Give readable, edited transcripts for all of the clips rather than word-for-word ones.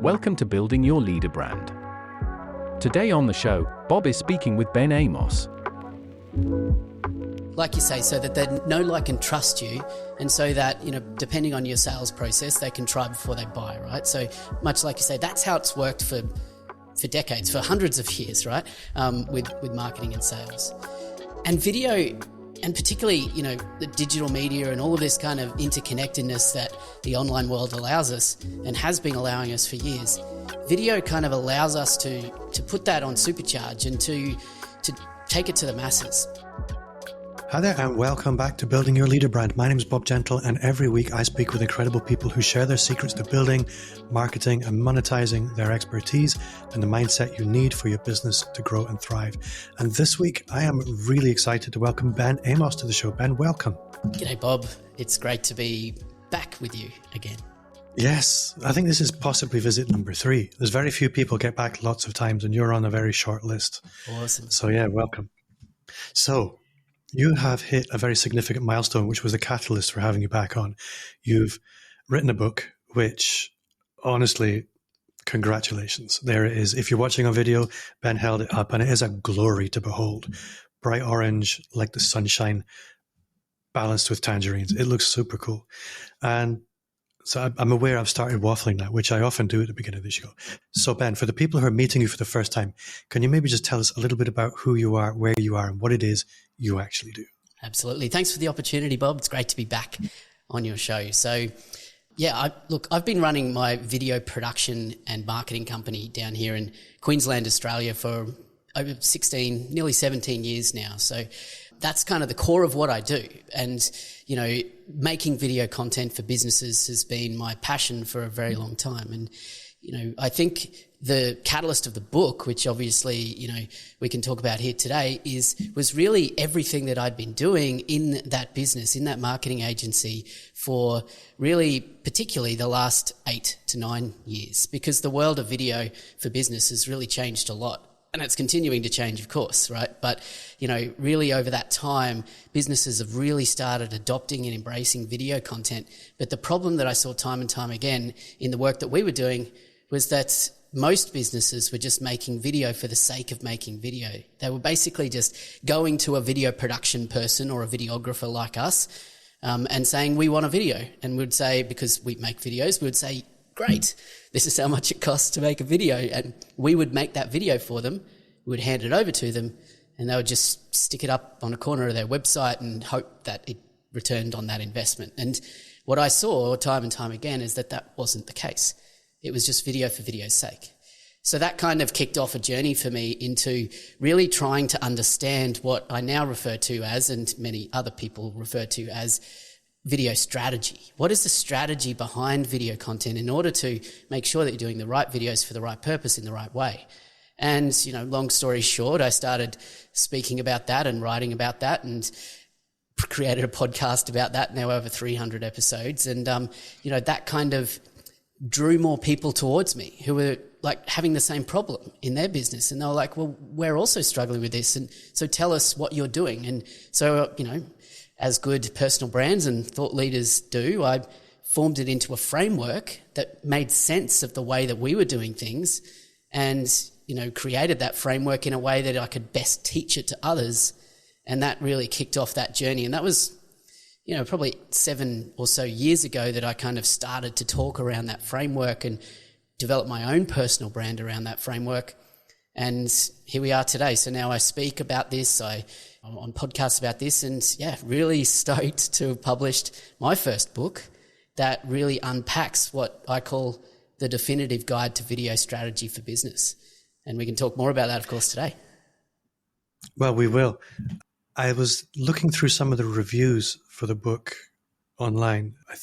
Welcome to Building Your Leader Brand. Today on the show, Bob is speaking with Ben Amos. Like you say, so that they know, like, and trust you, and so that, depending on your sales process, they can try before they buy, right? So much like you say, that's how it's worked for decades, for hundreds of years, right? With marketing and sales. And video, and particularly, the digital media and all of this kind of interconnectedness that the online world allows us and has been allowing us for years, video kind of allows us to put that on supercharge and to take it to the masses. Hi there and welcome back to Building Your Leader Brand. My name is Bob Gentle and every week I speak with incredible people who share their secrets to building, marketing and monetizing their expertise and the mindset you need for your business to grow and thrive. And this week I am really excited to welcome Ben Amos to the show. Ben, welcome. G'day, Bob. It's great to be back with you again. Yes, I think this is possibly visit number 3. There's very few people get back lots of times and you're on a very short list. Awesome. So yeah, welcome. So you have hit a very significant milestone, which was the catalyst for having you back on. You've written a book, which honestly, congratulations. There it is. If you're watching on video, Ben held it up and it is a glory to behold. Bright orange, like the sunshine, balanced with tangerines. It looks super cool. And so I'm aware I've started waffling now, which I often do at the beginning of the show. So Ben, for the people who are meeting you for the first time, can you maybe just tell us a little bit about who you are, where you are, and what it is you actually do? Absolutely. Thanks for the opportunity, Bob. It's great to be back on your show. So yeah, I've been running my video production and marketing company down here in Queensland, Australia for over 16, nearly 17 years now. So that's kind of the core of what I do. And, making video content for businesses has been my passion for a very long time. And, I think the catalyst of the book, which obviously, we can talk about here today, was really everything that I'd been doing in that business, in that marketing agency for really particularly the last 8 to 9 years, because the world of video for business has really changed a lot. And it's continuing to change, of course, right? But, really over that time, businesses have really started adopting and embracing video content. But the problem that I saw time and time again in the work that we were doing was that most businesses were just making video for the sake of making video. They were basically just going to a video production person or a videographer like us and saying, we want a video. And we'd say, because we make videos, we would say, great, this is how much it costs to make a video. And we would make that video for them. We would hand it over to them and they would just stick it up on a corner of their website and hope that it returned on that investment. And what I saw time and time again is that wasn't the case. It was just video for video's sake. So that kind of kicked off a journey for me into really trying to understand what I now refer to as, and many other people refer to as, video strategy. What is the strategy behind video content in order to make sure that you're doing the right videos for the right purpose in the right way? And, long story short, I started speaking about that and writing about that and created a podcast about that, now over 300 episodes. And, that kind of drew more people towards me who were like having the same problem in their business. And they were like, well, we're also struggling with this. And so tell us what you're doing. And so, as good personal brands and thought leaders do, I formed it into a framework that made sense of the way that we were doing things and, created that framework in a way that I could best teach it to others. And that really kicked off that journey. And that was, probably 7 or so years ago that I kind of started to talk around that framework and develop my own personal brand around that framework. And here we are today. So now I speak about this, I'm on podcasts about this, and really stoked to have published my first book that really unpacks what I call the definitive guide to video strategy for business. And we can talk more about that, of course, today. Well, we will. I was looking through some of the reviews for the book online. I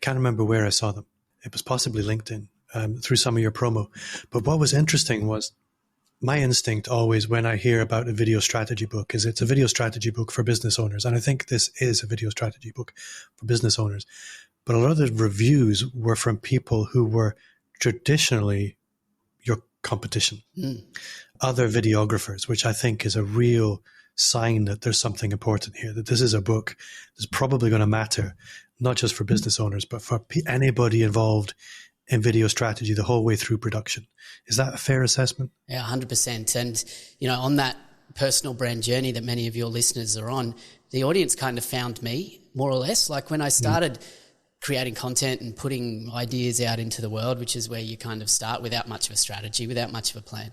can't remember where I saw them. It was possibly LinkedIn, through some of your promo. But what was interesting was my instinct always when I hear about a video strategy book is it's a video strategy book for business owners. And I think this is a video strategy book for business owners. But a lot of the reviews were from people who were traditionally your competition, other videographers, which I think is a real sign that there's something important here, that this is a book that's probably going to matter, not just for business owners, but for anybody involved in video strategy the whole way through production. Is that a fair assessment? Yeah, 100%. And, on that personal brand journey that many of your listeners are on, the audience kind of found me, more or less. Like when I started creating content and putting ideas out into the world, which is where you kind of start without much of a strategy, without much of a plan.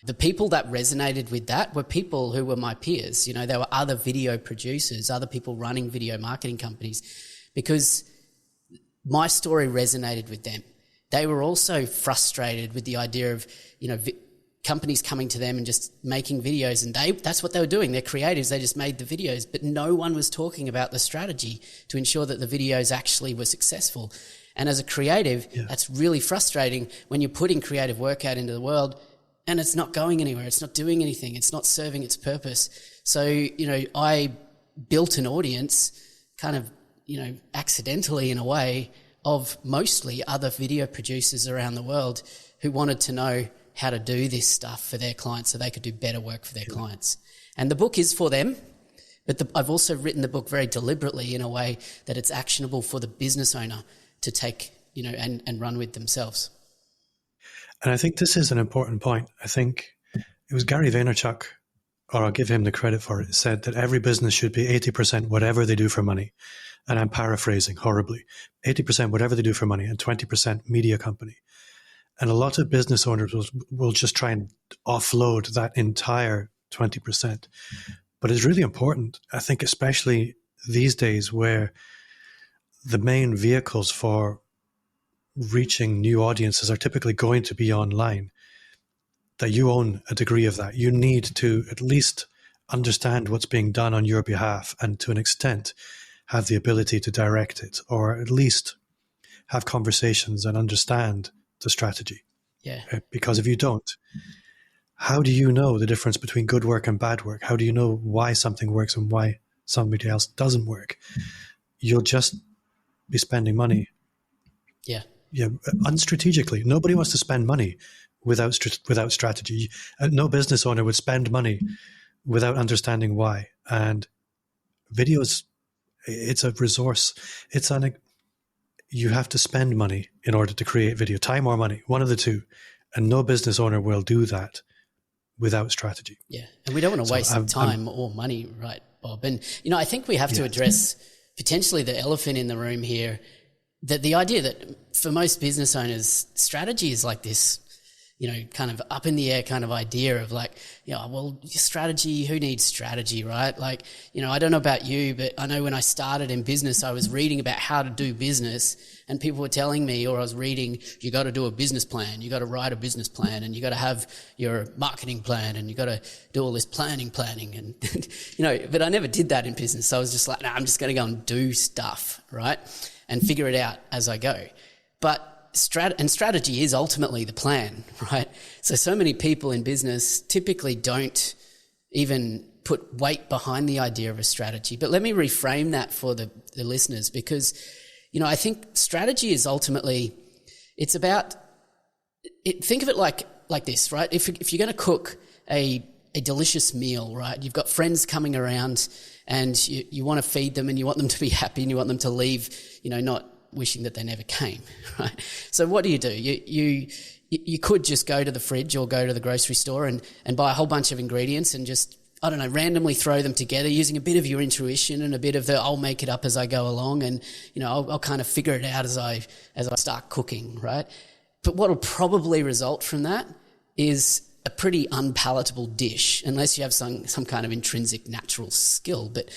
The people that resonated with that were people who were my peers. There were other video producers, other people running video marketing companies, because my story resonated with them. They were also frustrated with the idea of, companies coming to them and just making videos, and that's what they were doing. They're creatives. They just made the videos, but no one was talking about the strategy to ensure that the videos actually were successful. And as a creative, that's really frustrating when you're putting creative work out into the world and it's not going anywhere. It's not doing anything. It's not serving its purpose. So, I built an audience kind of, accidentally in a way, of mostly other video producers around the world who wanted to know how to do this stuff for their clients so they could do better work for their clients. And the book is for them, but I've also written the book very deliberately in a way that it's actionable for the business owner to take, and run with themselves. And I think this is an important point. I think it was Gary Vaynerchuk, or I'll give him the credit for it, said that every business should be 80% whatever they do for money. And I'm paraphrasing horribly. 80% whatever they do for money and 20% media company. And a lot of business owners will just try and offload that entire 20%. But it's really important, I think, especially these days where the main vehicles for reaching new audiences are typically going to be online, that you own a degree of that. You need to at least understand what's being done on your behalf and to an extent have the ability to direct it, or at least have conversations and understand the strategy. Yeah. Because if you don't, how do you know the difference between good work and bad work? How do you know why something works and why somebody else doesn't work? You'll just be spending money. Yeah. Yeah, unstrategically. Nobody wants to spend money without strategy. No business owner would spend money without understanding why. And videos, it's a resource. You have to spend money in order to create video, time or money, one of the two. And no business owner will do that without strategy. Yeah. And we don't want to waste time or money, right, Bob? And, I think we have to address potentially the elephant in the room here, that the idea that for most business owners, strategy is like this, kind of up in the air kind of idea of like, well, strategy, who needs strategy, right? Like, I don't know about you, but I know when I started in business, I was reading about how to do business and people were telling me, or I was reading, you got to do a business plan, you got to write a business plan and you got to have your marketing plan and you got to do all this planning and, but I never did that in business. So I was just like, I'm just going to go and do stuff, right? And figure it out as I go. But strategy is ultimately the plan, right? So many people in business typically don't even put weight behind the idea of a strategy. But let me reframe that for the listeners, because, I think strategy is ultimately, it's about, think of it like this, right? If you're going to cook a delicious meal, right? You've got friends coming around and you want to feed them and you want them to be happy and you want them to leave, not wishing that they never came, right? So what do? You could just go to the fridge or go to the grocery store and buy a whole bunch of ingredients and just, randomly throw them together using a bit of your intuition and a bit of I'll make it up as I go along and, I'll kind of figure it out as I start cooking, right? But what will probably result from that is a pretty unpalatable dish, unless you have some kind of intrinsic natural skill. But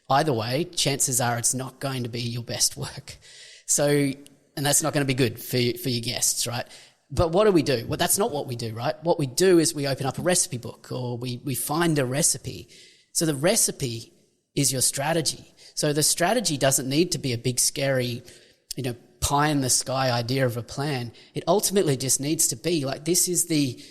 either way, chances are it's not going to be your best work. So, and that's not going to be good for your guests, right? But what do? Well, that's not what we do, right? What we do is we open up a recipe book or we find a recipe. So the recipe is your strategy. So the strategy doesn't need to be a big, scary, pie in the sky idea of a plan. It ultimately just needs to be like, this is the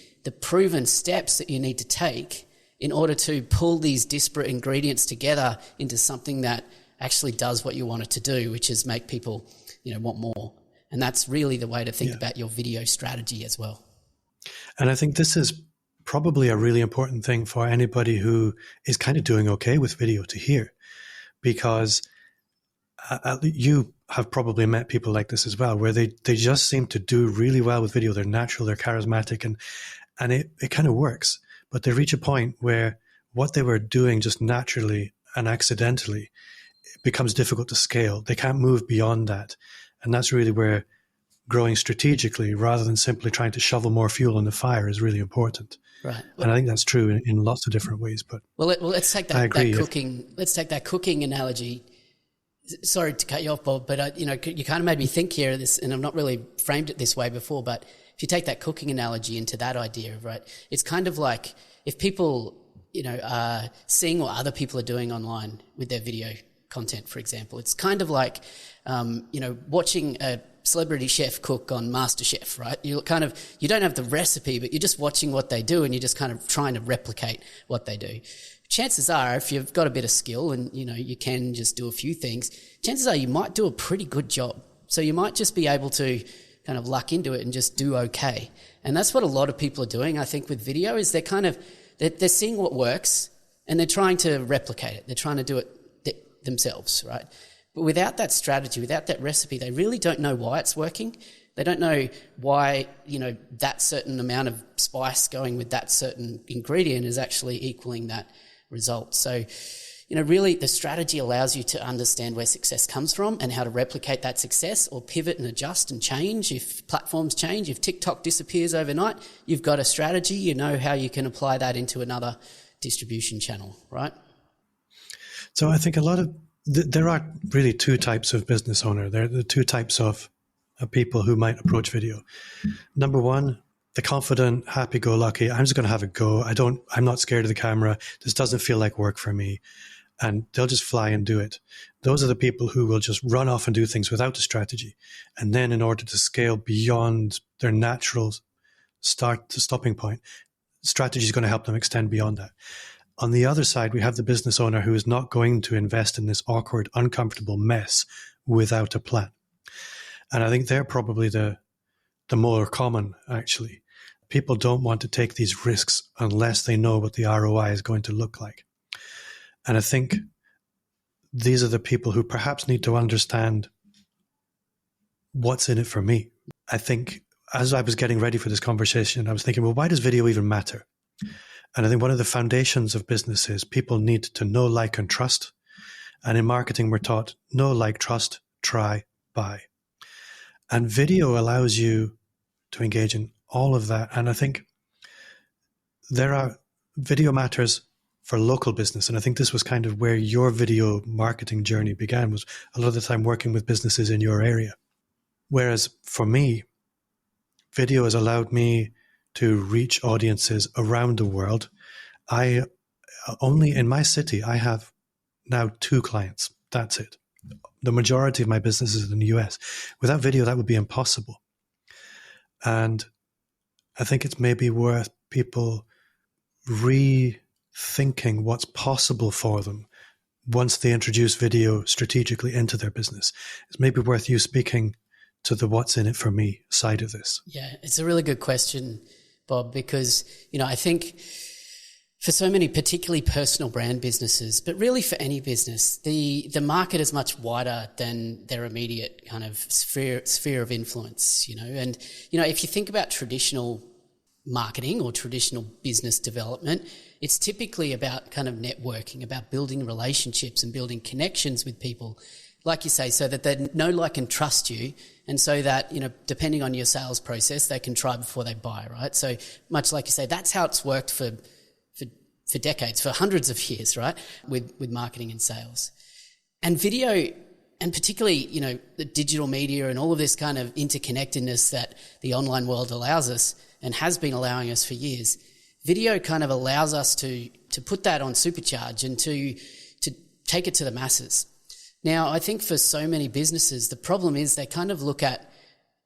proven steps that you need to take in order to pull these disparate ingredients together into something that actually does what you want it to do, which is make people, want more. And that's really the way to think about your video strategy as well. And I think this is probably a really important thing for anybody who is kind of doing okay with video to hear, because have probably met people like this as well, where they just seem to do really well with video. They're natural, they're charismatic, and it kind of works. But they reach a point where what they were doing just naturally and accidentally becomes difficult to scale. They can't move beyond that. And that's really where growing strategically rather than simply trying to shovel more fuel on the fire is really important. Right. And I think that's true in lots of different ways. But let's take that cooking. Let's take that cooking analogy. Sorry to cut you off, Bob, but you kind of made me think here of this, and I've not really framed it this way before. But if you take that cooking analogy into that idea, right, it's kind of like if people, are seeing what other people are doing online with their video content, for example. It's kind of like, watching a celebrity chef cook on MasterChef, right? You don't have the recipe, but you're just watching what they do and you're just kind of trying to replicate what they do. Chances are, if you've got a bit of skill and, you can just do a few things, chances are you might do a pretty good job. So you might just be able to kind of luck into it and just do okay. And that's what a lot of people are doing, I think, with video, is they're seeing what works and they're trying to replicate it. They're trying to do it themselves, right? But without that strategy, without that recipe, they really don't know why it's working. They don't know why, that certain amount of spice going with that certain ingredient is actually equaling that result. So, really the strategy allows you to understand where success comes from and how to replicate that success or pivot and adjust and change. If platforms change, if TikTok disappears overnight, you've got a strategy, you know how you can apply that into another distribution channel, right? So I think there are really two types of business owner. There are the two types of people who might approach video. Number one, the confident, happy-go-lucky, I'm just going to have a go. I'm not scared of the camera. This doesn't feel like work for me. And they'll just fly and do it. Those are the people who will just run off and do things without a strategy. And then in order to scale beyond their natural start to stopping point, strategy is going to help them extend beyond that. On the other side, we have the business owner who is not going to invest in this awkward, uncomfortable mess without a plan. And I think they're probably the more common, actually. People don't want to take these risks unless they know what the ROI is going to look like. And I think these are the people who perhaps need to understand what's in it for me. I think as I was getting ready for this conversation, I was thinking, well, why does video even matter? And I think one of the foundations of business is people need to know, like, and trust. And in marketing, we're taught know, like, trust, try, buy. And video allows you to engage in all of that. And I think video matters for local business. And I think this was kind of where your video marketing journey began, was a lot of the time working with businesses in your area. Whereas for me, video has allowed me to reach audiences around the world. In my city, I have now 2 clients. That's it. The majority of my business is in the US. Without video, that would be impossible. And I think it's maybe worth people rethinking what's possible for them once they introduce video strategically into their business. It's maybe worth you speaking to the what's in it for me side of this. Yeah, it's a really good question, Bob, because, I think for so many, particularly personal brand businesses, but really for any business, the market is much wider than their immediate kind of sphere of influence, And, if you think about traditional marketing or traditional business development, it's typically about kind of networking, about building relationships and building connections with people, like you say, so that they know, like, and trust you. And so that, depending on your sales process, they can try before they buy, right? So much like you say, that's how it's worked for decades, for hundreds of years, right? With marketing and sales. And video, and particularly, the digital media and all of this kind of interconnectedness that the online world allows us and has been allowing us for years, video kind of allows us to put that on supercharge and to take it to the masses. Now, I think for so many businesses, the problem is they kind of look at,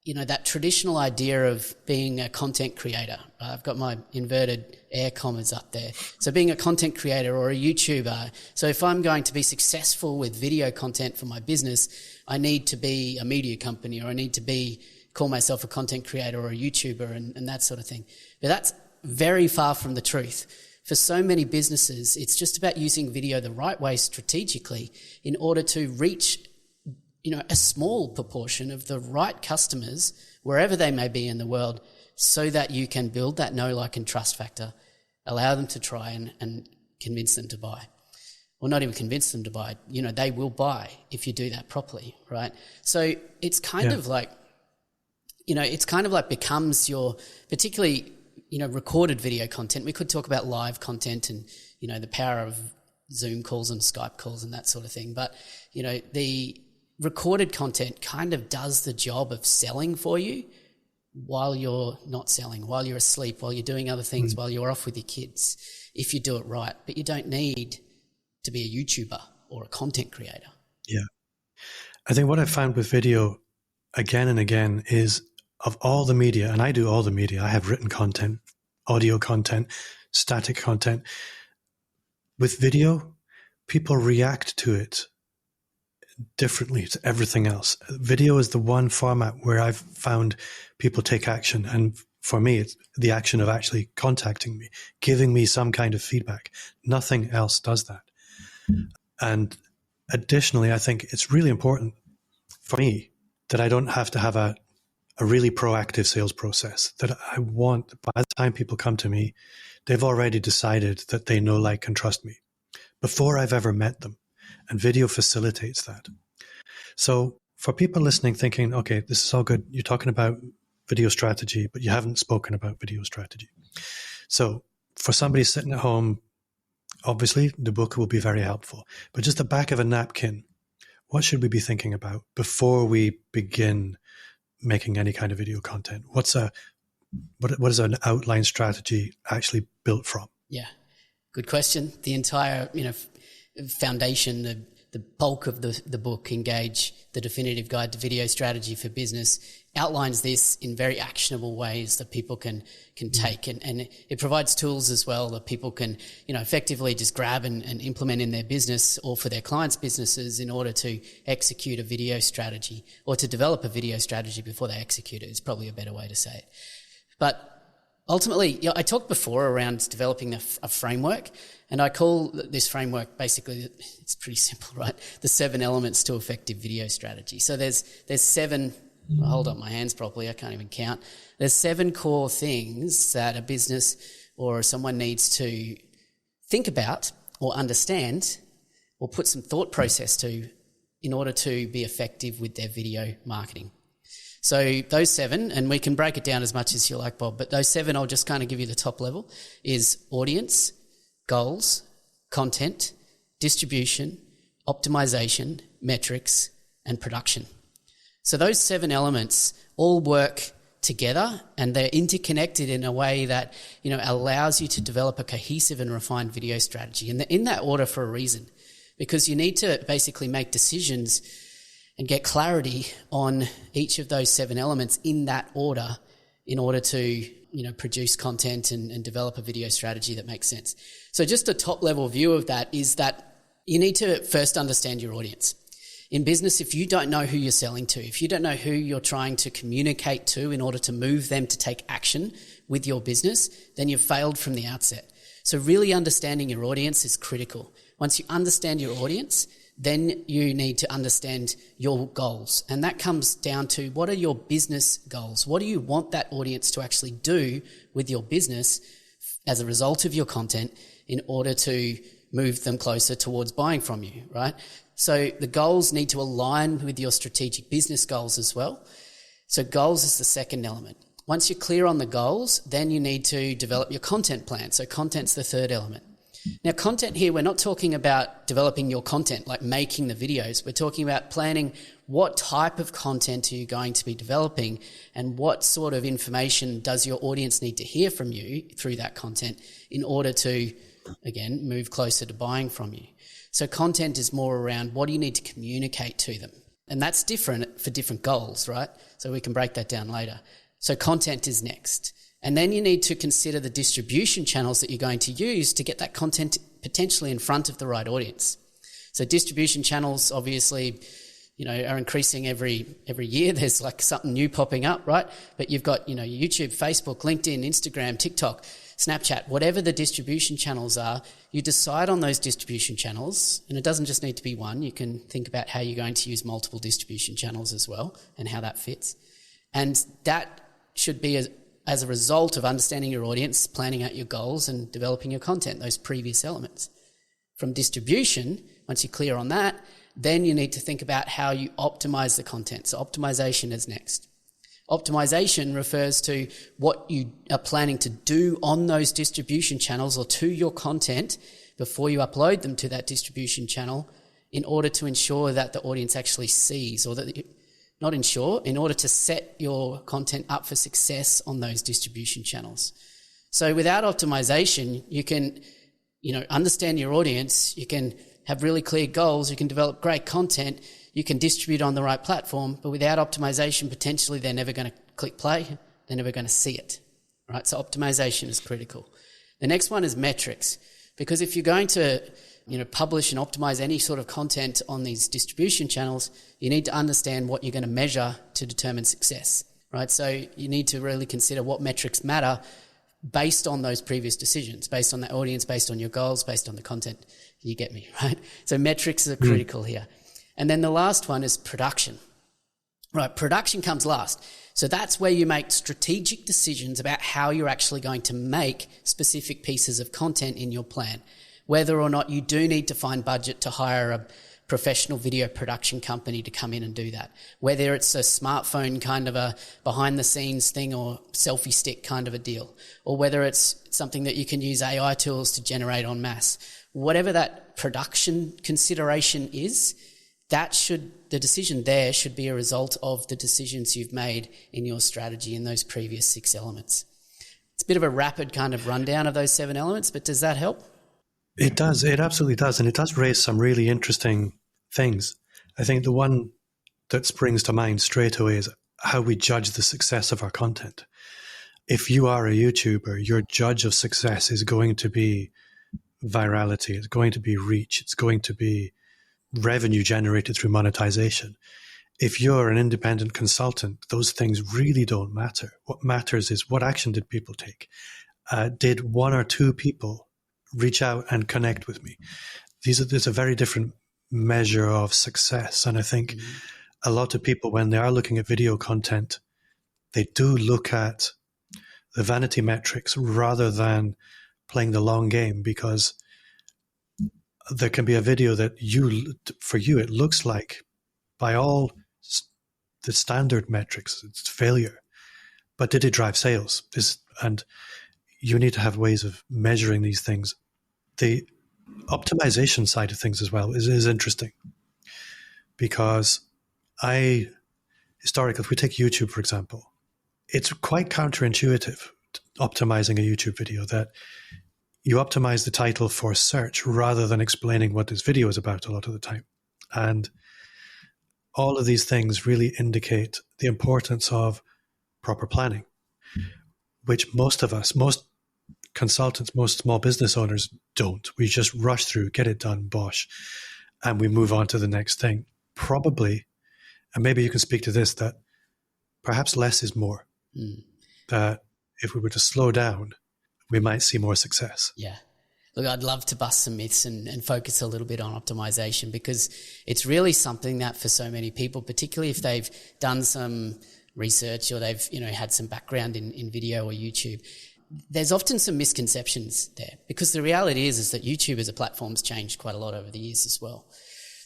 that traditional idea of being a content creator. I've got my inverted air commas up there. So being a content creator or a YouTuber. So if I'm going to be successful with video content for my business, I need to be a media company, or I need to call myself a content creator or a YouTuber and that sort of thing. But that's very far from the truth. For so many businesses, it's just about using video the right way strategically in order to reach a small proportion of the right customers, wherever they may be in the world, so that you can build that know, like, and trust factor, allow them to try and convince them to buy. Or not even convince them to buy. They will buy if you do that properly, right? So it's kind of like, becomes your, particularly, recorded video content. We could talk about live content and, the power of Zoom calls and Skype calls and that sort of thing. But, the recorded content kind of does the job of selling for you while you're not selling, while you're asleep, while you're doing other things, while you're off with your kids, if you do it right. But you don't need to be a YouTuber or a content creator. Yeah. I think what I've found with video again and again is, of all the media, and I do all the media, I have written content, audio content, static content. With video, people react to it differently to everything else. Video is the one format where I've found people take action. And for me, it's the action of actually contacting me, giving me some kind of feedback. Nothing else does that. And additionally, I think it's really important for me that I don't have to have a really proactive sales process, that I want, by the time people come to me, they've already decided that they know, like, and trust me before I've ever met them. And video facilitates that. So for people listening thinking, okay, this is all good, you're talking about video strategy, but you haven't spoken about video strategy. So for somebody sitting at home, obviously the book will be very helpful. But just the back of a napkin, what should we be thinking about before we begin making any kind of video content? What is an outline strategy actually built from? Yeah, good question. The entire, foundation, the bulk of the book, Engage, the Definitive Guide to Video Strategy for Business, outlines this in very actionable ways that people can take. And it provides tools as well that people can, effectively just grab and implement in their business or for their clients' businesses in order to execute a video strategy, or to develop a video strategy before they execute it is probably a better way to say it. But ultimately, I talked before around developing a framework, and I call this framework, basically, it's pretty simple, right? The 7 elements to effective video strategy. So there's 7, I'll hold up my hands properly, I can't even count. There's 7 core things that a business or someone needs to think about or understand or put some thought process to in order to be effective with their video marketing. So those 7, and we can break it down as much as you like, Bob, but those 7, I'll just kind of give you the top level, is audience, goals, content, distribution, optimization, metrics, and production. So those 7 elements all work together, and they're interconnected in a way that, allows you to develop a cohesive and refined video strategy. And they're in that order for a reason, because you need to basically make decisions and get clarity on each of those 7 elements in that order in order to, produce content and develop a video strategy that makes sense. So just a top level view of that is that you need to first understand your audience. In business, if you don't know who you're selling to, if you don't know who you're trying to communicate to in order to move them to take action with your business, then you've failed from the outset. So really understanding your audience is critical. Once you understand your audience, then you need to understand your goals. And that comes down to, what are your business goals? What do you want that audience to actually do with your business as a result of your content in order to move them closer towards buying from you, right? So the goals need to align with your strategic business goals as well. So goals is the second element. Once you're clear on the goals, then you need to develop your content plan. So content's the third element. Now, content here, we're not talking about developing your content, like making the videos. We're talking about planning what type of content are you going to be developing, and what sort of information does your audience need to hear from you through that content in order to, again, move closer to buying from you. So content is more around, what do you need to communicate to them? And that's different for different goals, right? So we can break that down later. So content is next. And then you need to consider the distribution channels that you're going to use to get that content potentially in front of the right audience. So distribution channels, obviously, are increasing every year. There's like something new popping up, right? But you've got, YouTube, Facebook, LinkedIn, Instagram, TikTok, Snapchat, whatever the distribution channels are, you decide on those distribution channels, and it doesn't just need to be one. You can think about how you're going to use multiple distribution channels as well and how that fits. And that should be as a result of understanding your audience, planning out your goals and developing your content, those previous elements. From distribution, once you're clear on that, then you need to think about how you optimize the content. So optimization is next. Optimization refers to what you are planning to do on those distribution channels or to your content before you upload them to that distribution channel in order to ensure that the audience actually sees, or that in order to set your content up for success on those distribution channels. So without optimization, you can, understand your audience, you can have really clear goals, you can develop great content, you can distribute on the right platform, but without optimization, potentially they're never going to click play, they're never going to see it, right? So optimization is critical. The next one is metrics, because if you're going to, publish and optimize any sort of content on these distribution channels, you need to understand what you're going to measure to determine success, right? So you need to really consider what metrics matter based on those previous decisions, based on the audience, based on your goals, based on the content. You get me, right? So metrics are critical here. And then the last one is production. Right, production comes last. So that's where you make strategic decisions about how you're actually going to make specific pieces of content in your plan. Whether or not you do need to find budget to hire a professional video production company to come in and do that. Whether it's a smartphone kind of a behind the scenes thing or selfie stick kind of a deal. Or whether it's something that you can use AI tools to generate en masse. Whatever that production consideration is, the decision there should be a result of the decisions you've made in your strategy in those previous 6 elements. It's a bit of a rapid kind of rundown of those 7 elements, but does that help? It does. It absolutely does. And it does raise some really interesting things. I think the one that springs to mind straight away is how we judge the success of our content. If you are a YouTuber, your judge of success is going to be virality, it's going to be reach, it's going to be revenue generated through monetization. If you're an independent consultant, those things really don't matter. What matters is what action did people take? Did 1 or 2 people reach out and connect with me? There's a very different measure of success. And I think a lot of people, when they are looking at video content, they do look at the vanity metrics rather than playing the long game, because there can be a video that for you, it looks like by all the standard metrics, it's failure. But did it drive sales? And you need to have ways of measuring these things. The optimization side of things as well is interesting, because historically, if we take YouTube, for example, it's quite counterintuitive optimizing a YouTube video, that you optimize the title for search rather than explaining what this video is about a lot of the time. And all of these things really indicate the importance of proper planning, which most consultants, most small business owners don't. We just rush through, get it done, bosh, and we move on to the next thing. Probably, and maybe you can speak to this, that perhaps less is more. That if we were to slow down, we might see more success. Yeah. Look, I'd love to bust some myths and focus a little bit on optimization, because it's really something that for so many people, particularly if they've done some research or they've had some background in video or YouTube, there's often some misconceptions there, because the reality is that YouTube as a platform's changed quite a lot over the years as well.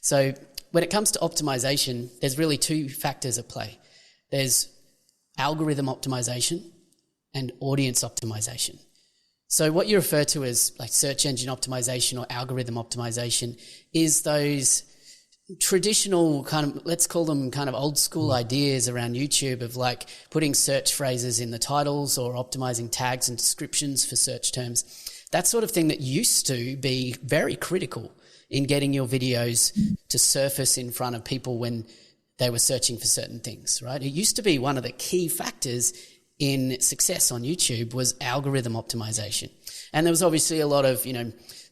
So when it comes to optimization, there's really 2 factors at play. There's algorithm optimization and audience optimization. So what you refer to as like search engine optimization or algorithm optimization is those traditional kind of, let's call them kind of old school ideas around YouTube of like putting search phrases in the titles or optimizing tags and descriptions for search terms. That sort of thing that used to be very critical in getting your videos to surface in front of people when they were searching for certain things, right? It used to be one of the key factors in success on YouTube was algorithm optimization. And there was obviously a lot of,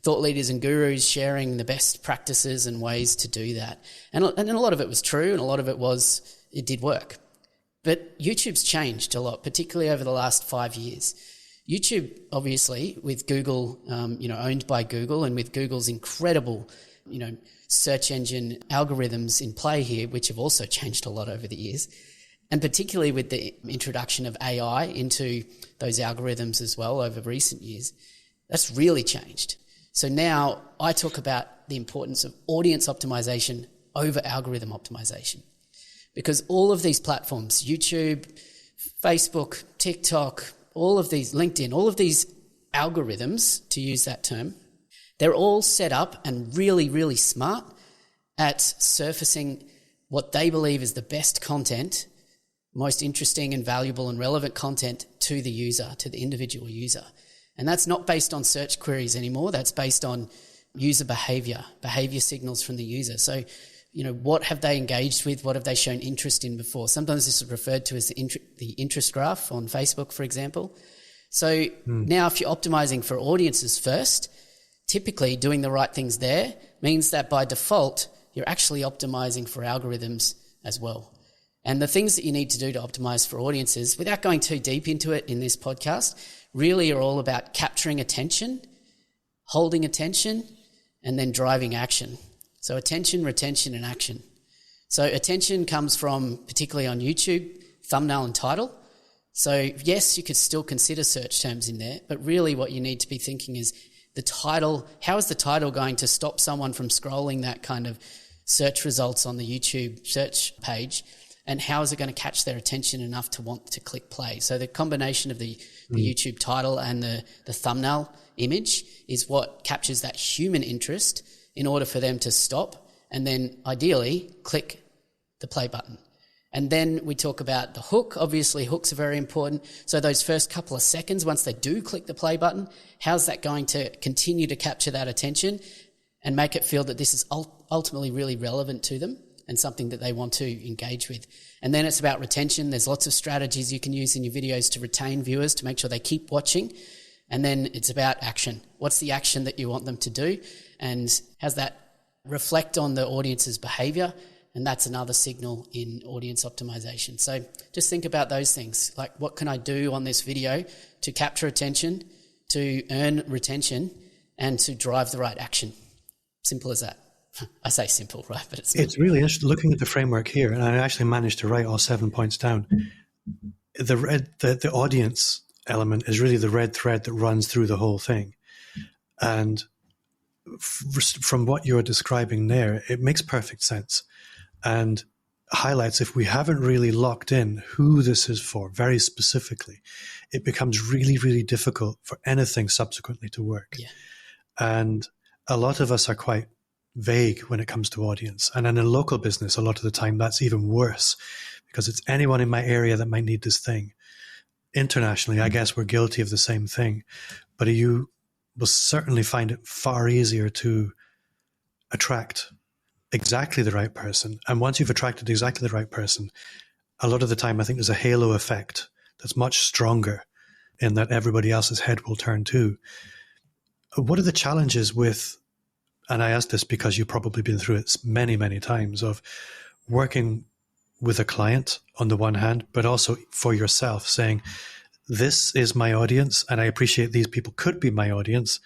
thought leaders and gurus sharing the best practices and ways to do that. And a lot of it was true, and a lot of it did work. But YouTube's changed a lot, particularly over the last 5 years. YouTube, obviously, with Google, owned by Google, and with Google's incredible, search engine algorithms in play here, which have also changed a lot over the years, and particularly with the introduction of AI into those algorithms as well over recent years, that's really changed. So now I talk about the importance of audience optimization over algorithm optimization, because all of these platforms, YouTube, Facebook, TikTok, all of these, LinkedIn, all of these algorithms, to use that term, they're all set up and really, really smart at surfacing what they believe is the best content, most interesting and valuable and relevant content to the user, to the individual user. And that's not based on search queries anymore. That's based on user behavior signals from the user. So, what have they engaged with? What have they shown interest in before? Sometimes this is referred to as the interest graph on Facebook, for example. So now if you're optimizing for audiences first, typically doing the right things there means that by default, you're actually optimizing for algorithms as well. And the things that you need to do to optimize for audiences, without going too deep into it in this podcast, really are all about capturing attention, holding attention, and then driving action. So attention, retention, and action. So attention comes from, particularly on YouTube, thumbnail and title. So yes, you could still consider search terms in there, but really what you need to be thinking is the title. How is the title going to stop someone from scrolling that kind of search results on the YouTube search page? And how is it going to catch their attention enough to want to click play? So the combination of the YouTube title and the thumbnail image is what captures that human interest in order for them to stop and then ideally click the play button. And then we talk about the hook. Obviously, hooks are very important. So those first couple of seconds, once they do click the play button, how's that going to continue to capture that attention and make it feel that this is ultimately really relevant to them and something that they want to engage with? And then it's about retention. There's lots of strategies you can use in your videos to retain viewers, to make sure they keep watching. And then it's about action. What's the action that you want them to do? And how's that reflect on the audience's behavior? And that's another signal in audience optimization. So just think about those things. Like, what can I do on this video to capture attention, to earn retention, and to drive the right action? Simple as that. I say simple, right? But it's really interesting looking at the framework here, and I actually managed to write all 7 points down. The audience element is really the red thread that runs through the whole thing. And from what you're describing there, it makes perfect sense and highlights, if we haven't really locked in who this is for very specifically, it becomes really, really difficult for anything subsequently to work. Yeah. And a lot of us are quite vague when it comes to audience. And in a local business, a lot of the time, that's even worse because it's anyone in my area that might need this thing. Internationally, I guess we're guilty of the same thing, but you will certainly find it far easier to attract exactly the right person. And once you've attracted exactly the right person, a lot of the time I think there's a halo effect that's much stronger in that everybody else's head will turn too. What are the challenges with, and I ask this because you've probably been through it many, many times, of working with a client on the one hand, but also for yourself, saying, this is my audience and I appreciate these people could be my audience,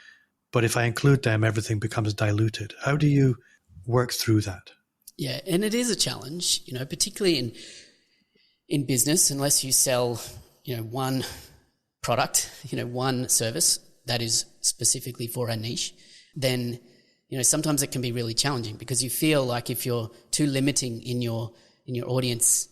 but if I include them, everything becomes diluted. How do you work through that? Yeah, and it is a challenge, particularly in business, unless you sell, one product, one service that is specifically for a niche, then, sometimes it can be really challenging because you feel like if you're too limiting in your audience,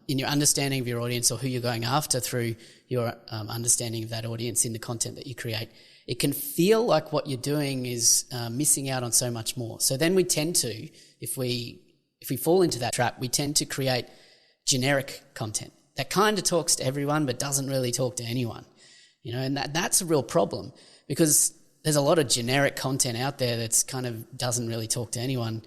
in your understanding of your audience or who you're going after through your understanding of that audience in the content that you create, it can feel like what you're doing is missing out on so much more. So then we tend to, if we fall into that trap, we tend to create generic content that kind of talks to everyone but doesn't really talk to anyone. And that's a real problem because there's a lot of generic content out there that's kind of doesn't really talk to anyone.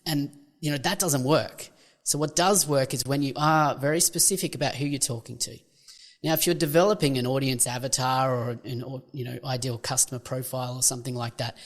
And, that doesn't work. So what does work is when you are very specific about who you're talking to Now, if you're developing an audience avatar or ideal customer profile or something like that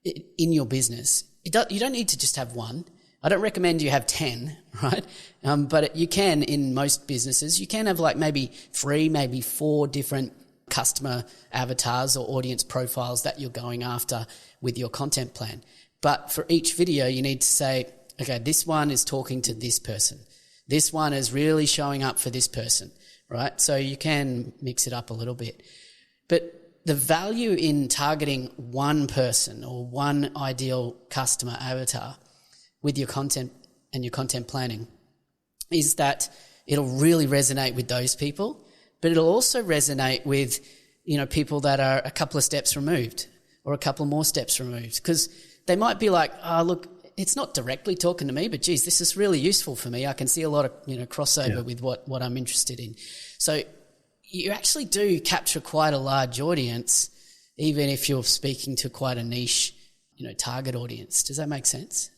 in your business, you don't need to just have one. I don't recommend you have 10, right? But you can, in most businesses, you can have like maybe 3, maybe 4 different customer avatars or audience profiles that you're going after with your content plan. But for each video, you need to say, okay, this one is talking to this person. This one is really showing up for this person, right? So you can mix it up a little bit. But the value in targeting one person or one ideal customer avatar with your content and your content planning is that it'll really resonate with those people, but it'll also resonate with, people that are a couple of steps removed or a couple more steps removed, because they might be like, oh, look, it's not directly talking to me, but geez, this is really useful for me. I can see a lot of, crossover with what I'm interested in. So you actually do capture quite a large audience, even if you're speaking to quite a niche, target audience. Does that make sense?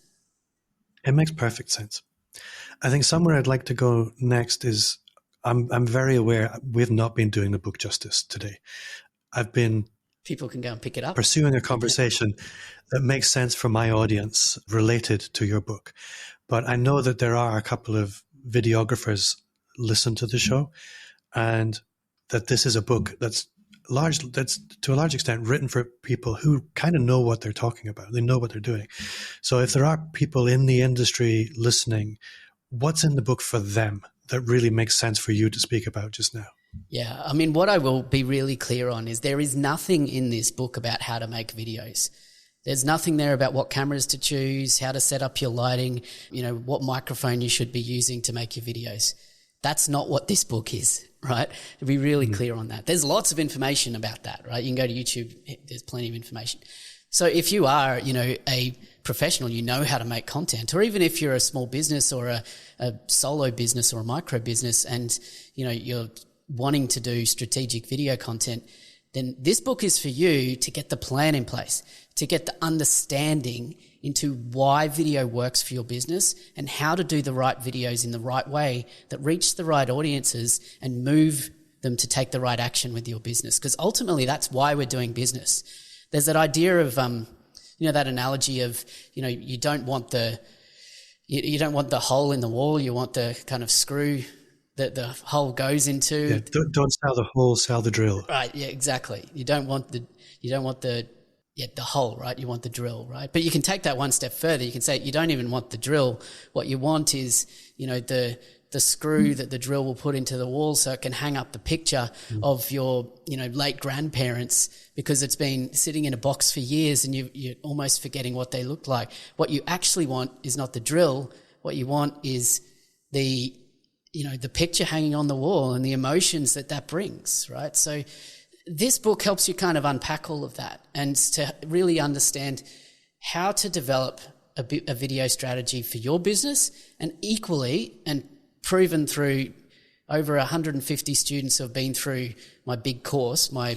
It makes perfect sense. I think somewhere I'd like to go next is I'm very aware we've not been doing the book justice today. People can go and pick it up. Pursuing a conversation that makes sense for my audience related to your book. But I know that there are a couple of videographers listen to the show, and that this is a book that's to a large extent written for people who kind of know what they're talking about. They know what they're doing. So if there are people in the industry listening, what's in the book for them that really makes sense for you to speak about just now? Yeah, I mean, what I will be really clear on is there is nothing in this book about how to make videos. There's nothing there about what cameras to choose, how to set up your lighting, what microphone you should be using to make your videos. That's not what this book is, right? To be really clear on that. There's lots of information about that, right? You can go to YouTube. There's plenty of information. So if you are, a professional, how to make content, or even if you're a small business or a solo business or a micro business and, you're wanting to do strategic video content, then this book is for you to get the plan in place, to get the understanding into why video works for your business and how to do the right videos in the right way that reach the right audiences and move them to take the right action with your business. Because ultimately that's why we're doing business. There's that idea of, that analogy of, you don't want the hole in the wall. You want the kind of screw that the hole goes into. Yeah, don't sell the hole, sell the drill. Right. Yeah, exactly. You don't want the hole, right? You want the drill, right? But you can take that one step further. You can say you don't even want the drill. What you want is, the screw that the drill will put into the wall so it can hang up the picture of your, late grandparents because it's been sitting in a box for years and you're almost forgetting what they looked like. What you actually want is not the drill. What you want is the picture hanging on the wall and the emotions that brings, right? So this book helps you kind of unpack all of that and to really understand how to develop a video strategy for your business, and equally, and proven through over 150 students who have been through my big course, my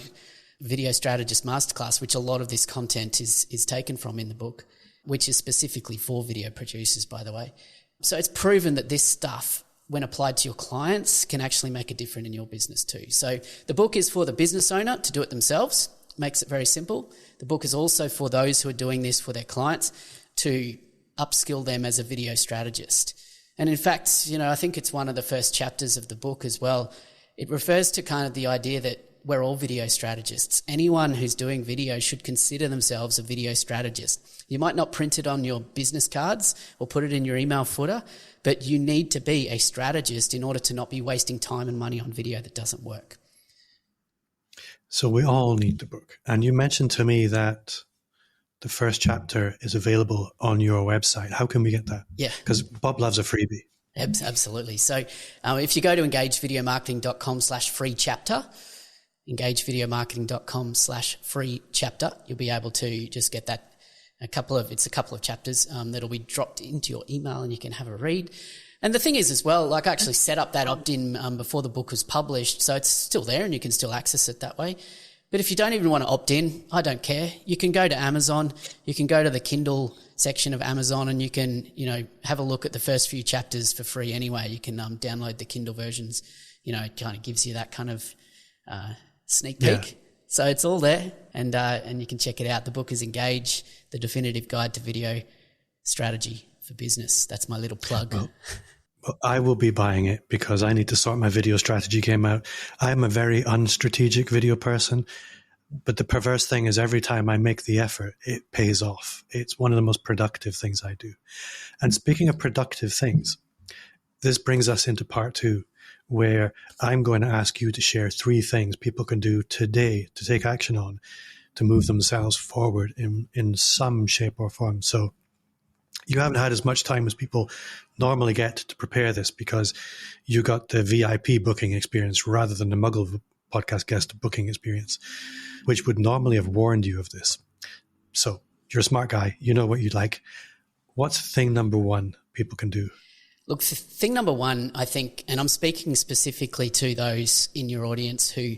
Video Strategist Masterclass, which a lot of this content is taken from in the book, which is specifically for video producers, by the way. So it's proven that this stuff, when applied to your clients, can actually make a difference in your business too. So the book is for the business owner to do it themselves, makes it very simple. The book is also for those who are doing this for their clients to upskill them as a video strategist. And in fact, I think it's one of the first chapters of the book as well. It refers to kind of the idea that we're all video strategists. Anyone who's doing video should consider themselves a video strategist. You might not print it on your business cards or put it in your email footer, but you need to be a strategist in order to not be wasting time and money on video that doesn't work. So we all need the book. And you mentioned to me that the first chapter is available on your website. How can we get that? Yeah. Because Bob loves a freebie. Absolutely. So if you go to engagevideomarketing.com/free chapter, engagevideomarketing.com/free chapter, you'll be able to just get that it's a couple of chapters that'll be dropped into your email and you can have a read. And the thing is as well, like I actually set up that opt-in before the book was published, so it's still there and you can still access it that way. But if you don't even want to opt in, I don't care. You can go to Amazon, you can go to the Kindle section of Amazon, and you can, have a look at the first few chapters for free anyway. You can download the Kindle versions. It kind of gives you that kind of sneak peek. Yeah. So it's all there, and you can check it out. The book is Engage, The Definitive Guide to Video Strategy for Business. That's my little plug. Well, I will be buying it because I need to sort my video strategy game out. I'm a very unstrategic video person, but the perverse thing is every time I make the effort, it pays off. It's one of the most productive things I do. And speaking of productive things, this brings us into part 2, where I'm going to ask you to share 3 things people can do today to take action on to move themselves forward in some shape or form. So you haven't had as much time as people normally get to prepare this because you got the VIP booking experience rather than the Muggle podcast guest booking experience, which would normally have warned you of this. So you're a smart guy. You know what you'd like. What's thing number 1 people can do? Look, thing number 1, I think, and I'm speaking specifically to those in your audience who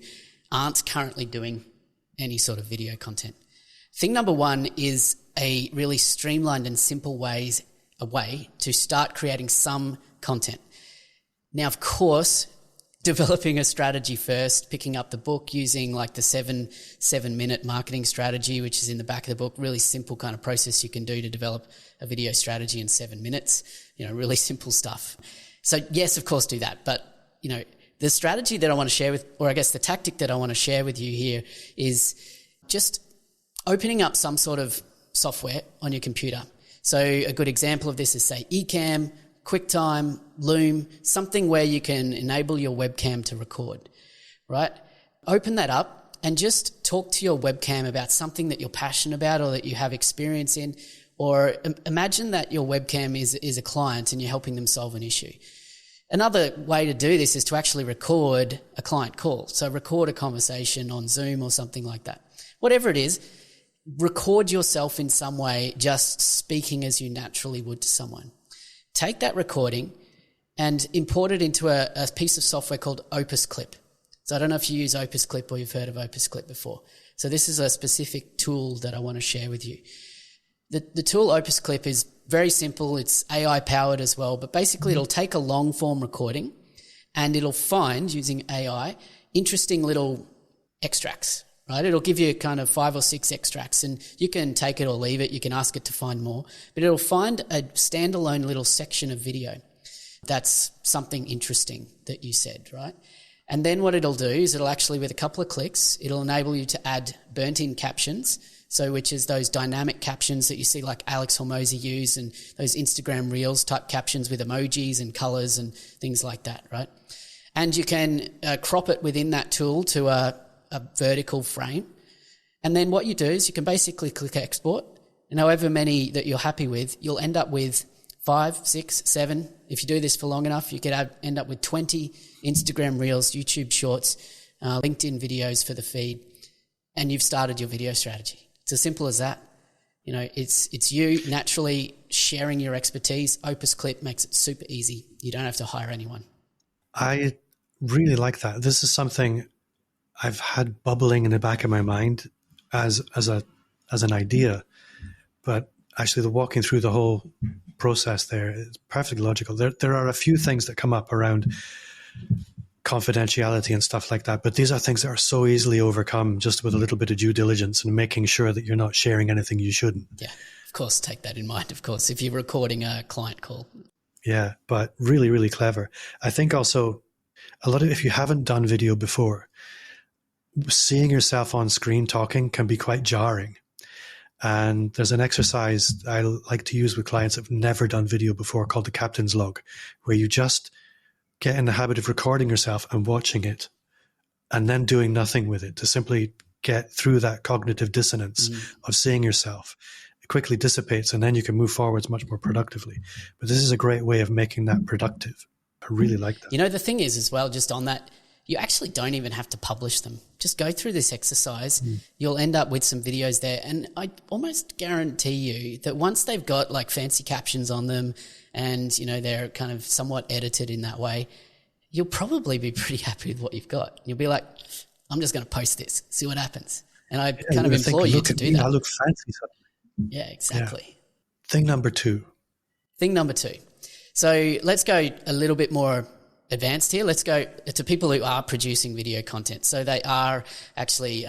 aren't currently doing any sort of video content. Thing number 1 is a really streamlined and simple way to start creating some content. Now, of course, developing a strategy first, picking up the book, using like the 7-minute marketing strategy, which is in the back of the book, really simple kind of process you can do to develop a video strategy in 7 minutes, really simple stuff. So yes, of course, do that. But, the strategy that I want to share the tactic that I want to share with you here is just opening up some sort of software on your computer. So a good example of this is, say, Ecamm, QuickTime, Loom, something where you can enable your webcam to record, right? Open that up and just talk to your webcam about something that you're passionate about or that you have experience in, or imagine that your webcam is a client and you're helping them solve an issue. Another way to do this is to actually record a client call. So record a conversation on Zoom or something like that. Whatever it is, record yourself in some way, just speaking as you naturally would to someone. Take that recording and import it into a piece of software called OpusClip. So I don't know if you use OpusClip or you've heard of OpusClip before. So this is a specific tool that I want to share with you. The tool OpusClip is very simple. It's AI powered as well, but basically it'll take a long form recording and it'll find, using AI, interesting little extracts. Right, it'll give you kind of 5 or 6 extracts, and you can take it or leave it. You can ask it to find more, but it'll find a standalone little section of video that's something interesting that you said, right? And then what it'll do is it'll actually, with a couple of clicks, it'll enable you to add burnt-in captions, so which is those dynamic captions that you see like Alex Hormozy use, and those Instagram Reels type captions with emojis and colours and things like that, right? And you can crop it within that tool to a vertical frame. And then what you do is you can basically click export, and however many that you're happy with, you'll end up with 5, 6, 7. If you do this for long enough, you could end up with 20 Instagram Reels, YouTube Shorts, LinkedIn videos for the feed, and you've started your video strategy. It's as simple as that. It's you naturally sharing your expertise. OpusClip makes it super easy. You don't have to hire anyone. I really like that. This is something I've had bubbling in the back of my mind as an idea, but actually the walking through the whole process there is perfectly logical. There are a few things that come up around confidentiality and stuff like that, but these are things that are so easily overcome just with a little bit of due diligence and making sure that you're not sharing anything you shouldn't. Yeah, of course, take that in mind, of course, if you're recording a client call. Yeah, but really, really clever. I think also if you haven't done video before, seeing yourself on screen talking can be quite jarring. And there's an exercise I like to use with clients that have never done video before called the captain's log, where you just get in the habit of recording yourself and watching it and then doing nothing with it to simply get through that cognitive dissonance of seeing yourself. It quickly dissipates and then you can move forwards much more productively. But this is a great way of making that productive. I really like that. The thing is as well, just on that, you actually don't even have to publish them. Just go through this exercise. You'll end up with some videos there. And I almost guarantee you that once they've got like fancy captions on them and, they're kind of somewhat edited in that way, you'll probably be pretty happy with what you've got. You'll be like, I'm just going to post this, see what happens. And I kind of implore you to do that. I look fancy. Yeah, exactly. Thing number two. Thing number two. So let's go a little bit more advanced here. Let's go to people who are producing video content. So they are actually,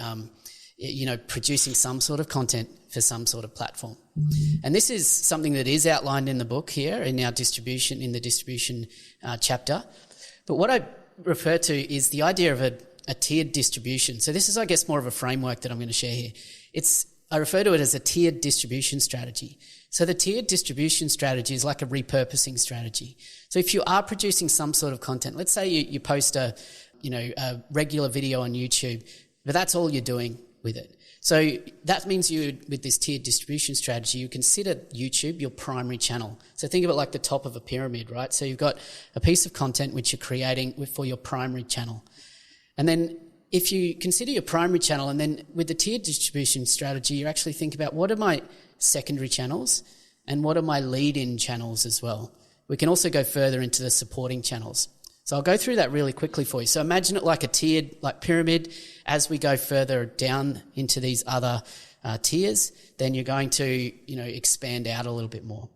producing some sort of content for some sort of platform. And this is something that is outlined in the book here in our distribution, in the distribution chapter. But what I refer to is the idea of a tiered distribution. So this is, I guess, more of a framework that I'm going to share here. I refer to it as a tiered distribution strategy. So the tiered distribution strategy is like a repurposing strategy. So if you are producing some sort of content, let's say you post a regular video on YouTube, but that's all you're doing with it. So that means with this tiered distribution strategy, you consider YouTube your primary channel. So think of it like the top of a pyramid, right? So you've got a piece of content which you're creating for your primary channel. And then if you consider your primary channel, and then with the tiered distribution strategy, you actually think about what are my secondary channels and what are my lead-in channels as well. We can also go further into the supporting channels. So I'll go through that really quickly for you. So imagine it like a tiered, like pyramid. As we go further down into these other tiers, then you're going to, expand out a little bit more.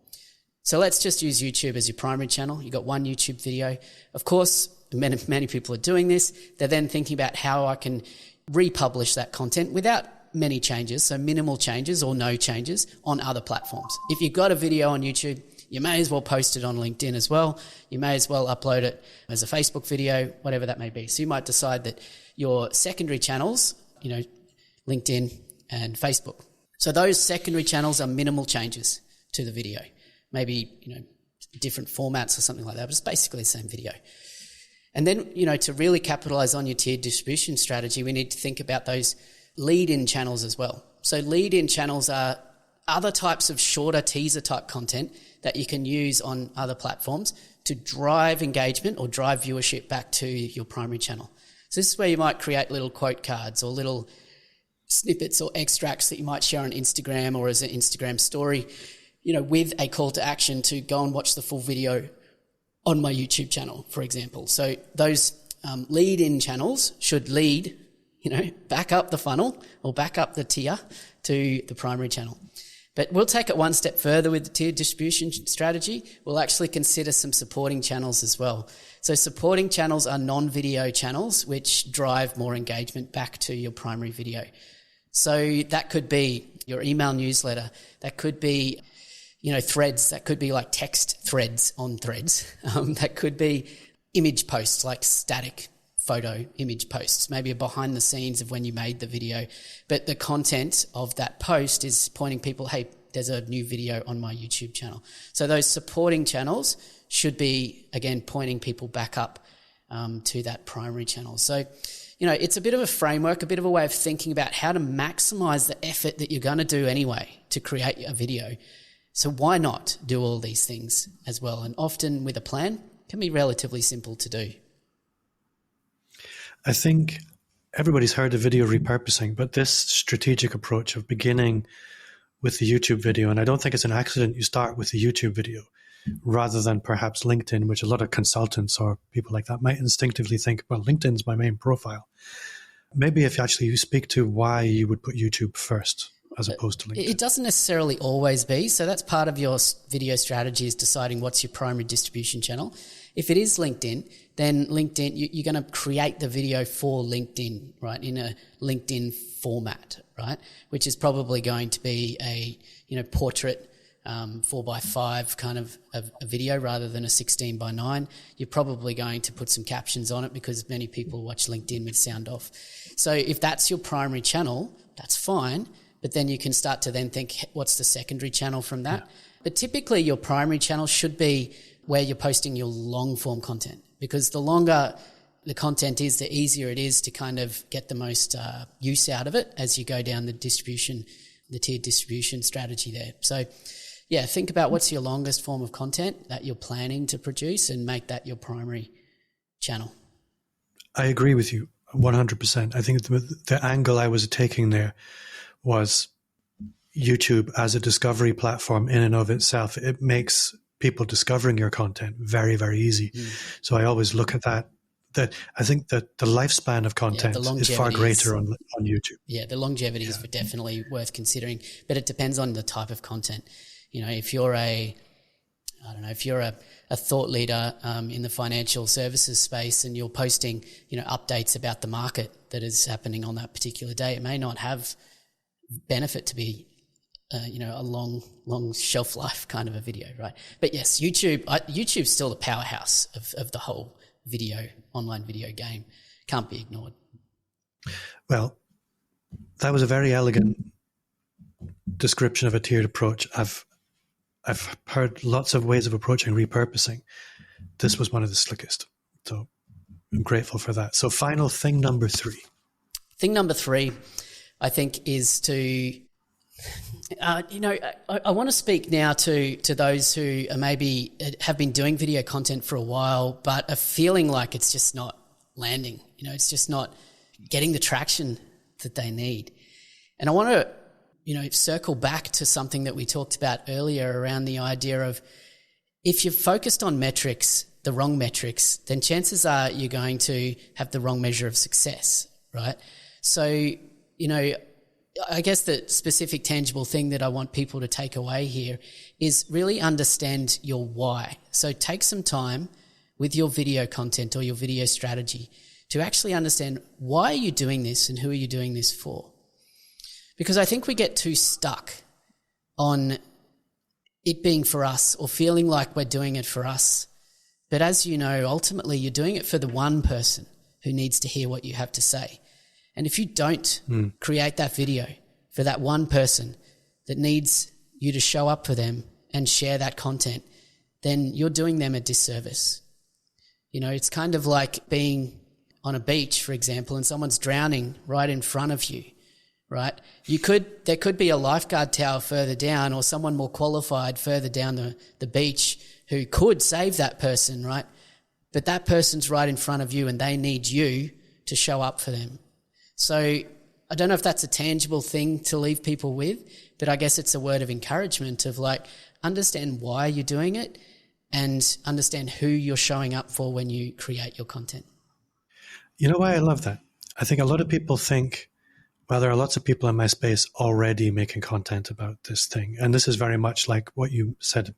So let's just use YouTube as your primary channel. You've got one YouTube video. Of course, many people are doing this. They're then thinking about how I can republish that content without many changes, so minimal changes or no changes on other platforms. If you've got a video on YouTube, you may as well post it on LinkedIn as well. You may as well upload it as a Facebook video, whatever that may be. So you might decide that your secondary channels, LinkedIn and Facebook. So those secondary channels are minimal changes to the video. Maybe, different formats or something like that, but it's basically the same video. And then, to really capitalize on your tiered distribution strategy, we need to think about those lead-in channels as well. So lead-in channels are other types of shorter teaser type content that you can use on other platforms to drive engagement or drive viewership back to your primary channel. So this is where you might create little quote cards or little snippets or extracts that you might share on Instagram or as an Instagram story, with a call to action to go and watch the full video on my YouTube channel, for example. So those lead-in channels should lead, back up the funnel or back up the tier to the primary channel. But we'll take it one step further with the tiered distribution strategy. We'll actually consider some supporting channels as well. So supporting channels are non-video channels which drive more engagement back to your primary video. So that could be your email newsletter. That could be, threads. That could be like text threads on threads. That could be image posts, like static photo image posts, maybe a behind the scenes of when you made the video. But the content of that post is pointing people, hey, there's a new video on my YouTube channel. So those supporting channels should be, again, pointing people back up to that primary channel. So, it's a bit of a framework, a bit of a way of thinking about how to maximize the effort that you're going to do anyway to create a video. So why not do all these things as well? And often with a plan, it can be relatively simple to do. I think everybody's heard of video repurposing, but this strategic approach of beginning with the YouTube video, and I don't think it's an accident you start with the YouTube video rather than perhaps LinkedIn, which a lot of consultants or people like that might instinctively think, well, LinkedIn's my main profile. Maybe if you speak to why you would put YouTube first as opposed to LinkedIn. It doesn't necessarily always be. So that's part of your video strategy, is deciding what's your primary distribution channel. If it is LinkedIn, then LinkedIn, you're going to create the video for LinkedIn, right, in a LinkedIn format, right, which is probably going to be a, portrait 4x5 kind of a video rather than a 16:9. You're probably going to put some captions on it because many people watch LinkedIn with sound off. So if that's your primary channel, that's fine, but then you can start to then think, what's the secondary channel from that? Yeah. But typically your primary channel should be where you're posting your long form content, because the longer the content is, the easier it is to kind of get the most use out of it as you go down the tiered distribution strategy there. So yeah, think about what's your longest form of content that you're planning to produce and make that your primary channel. I agree with you 100%. I think the angle I was taking there was YouTube as a discovery platform in and of itself. It makes people discovering your content very, very easy. So I always look at that I think that the lifespan of content is far greater on YouTube. Yeah, the longevity is definitely worth considering, but it depends on the type of content. if you're a thought leader in the financial services space and you're posting, updates about the market that is happening on that particular day, it may not have benefit to be, a long shelf life kind of a video, right? But yes, YouTube's still the powerhouse of the whole online video game. Can't be ignored. Well, that was a very elegant description of a tiered approach. I've heard lots of ways of approaching repurposing. This was one of the slickest. So I'm grateful for that. So final thing number 3. Thing number 3, I think, is to, I want to speak now to those who maybe have been doing video content for a while, but are feeling like it's just not landing. It's just not getting the traction that they need. And I want to, circle back to something that we talked about earlier around the idea of if you're focused on metrics, the wrong metrics, then chances are you're going to have the wrong measure of success, right? So, I guess the specific tangible thing that I want people to take away here is really understand your why. So take some time with your video content or your video strategy to actually understand why are you doing this and who are you doing this for? Because I think we get too stuck on it being for us or feeling like we're doing it for us. But as you know, ultimately you're doing it for the one person who needs to hear what you have to say. And if you don't create that video for that one person that needs you to show up for them and share that content, then you're doing them a disservice. It's kind of like being on a beach, for example, and someone's drowning right in front of you, right? There could be a lifeguard tower further down or someone more qualified further down the beach who could save that person, right? But that person's right in front of you and they need you to show up for them. So I don't know if that's a tangible thing to leave people with, but I guess it's a word of encouragement of understand why you're doing it and understand who you're showing up for when you create your content. You know why I love that? I think a lot of people think, well, there are lots of people in my space already making content about this thing. And this is very much like what you said.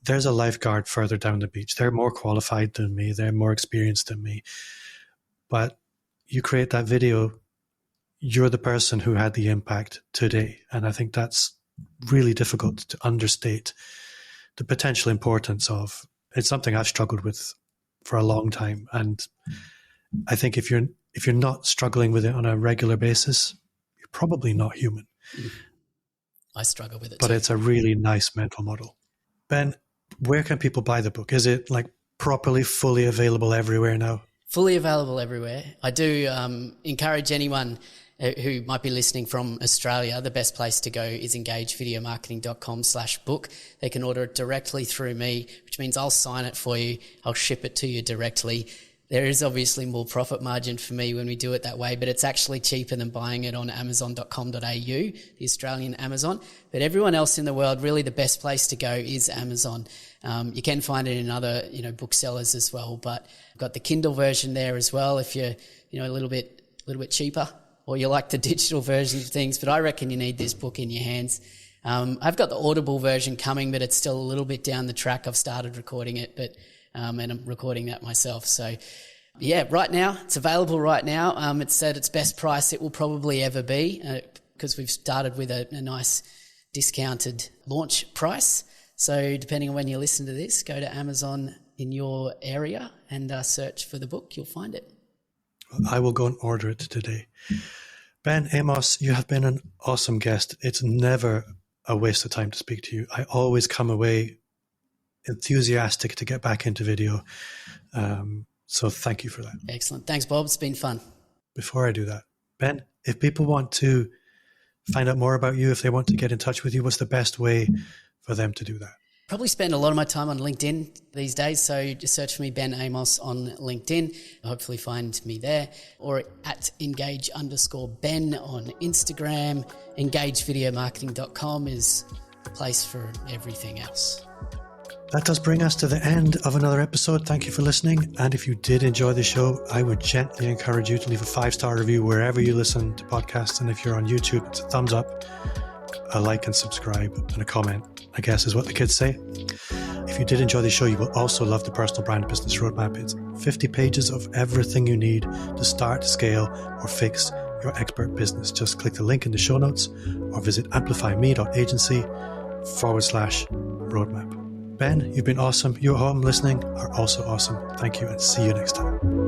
There's a lifeguard further down the beach. They're more qualified than me. They're more experienced than me. But you create that video, you're the person who had the impact today. And I think that's really difficult to understate the potential importance of. It's something I've struggled with for a long time. And I think if you're not struggling with it on a regular basis, you're probably not human. I struggle with it but too. It's a really nice mental model. Ben, where can people buy the book? Is it properly, fully available everywhere now? Fully available everywhere. I do encourage anyone who might be listening from Australia, the best place to go is engagevideomarketing.com/book. They can order it directly through me, which means I'll sign it for you. I'll ship it to you directly. There is obviously more profit margin for me when we do it that way, but it's actually cheaper than buying it on amazon.com.au, the Australian Amazon. But everyone else in the world, really the best place to go is Amazon. You can find it in other, booksellers as well, but I've got the Kindle version there as well if you're, a little bit cheaper, or you like the digital version of things. But I reckon you need this book in your hands. I've got the Audible version coming, but it's still a little bit down the track. I've started recording it, and I'm recording that myself. So yeah, right now, it's available right now. It's at its best price it will probably ever be, because we've started with a nice discounted launch price. So depending on when you listen to this, go to Amazon in your area and search for the book. You'll find it. I will go and order it today. Ben Amos, you have been an awesome guest. It's never a waste of time to speak to you. I always come away enthusiastic to get back into video. So thank you for that. Excellent. Thanks, Bob. It's been fun. Before I do that, Ben, if people want to find out more about you, if they want to get in touch with you, what's the best way for them to do that? Probably spend a lot of my time on LinkedIn these days. So just search for me, Ben Amos, on LinkedIn. Hopefully find me there, or at engage_Ben on Instagram. Engagevideomarketing.com is the place for everything else. That does bring us to the end of another episode. Thank you for listening. And if you did enjoy the show, I would gently encourage you to leave a 5-star review wherever you listen to podcasts. And if you're on YouTube, it's a thumbs up. a like and subscribe and a comment, I guess is what the kids say. If you did enjoy the show, you will also love the Personal Brand Business Roadmap. It's 50 pages of everything you need to start, scale, or fix your expert business. Just click the link in the show notes or visit amplifyme.agency/roadmap. Ben, you've been awesome. You at home listening are also awesome. Thank you and see you next time.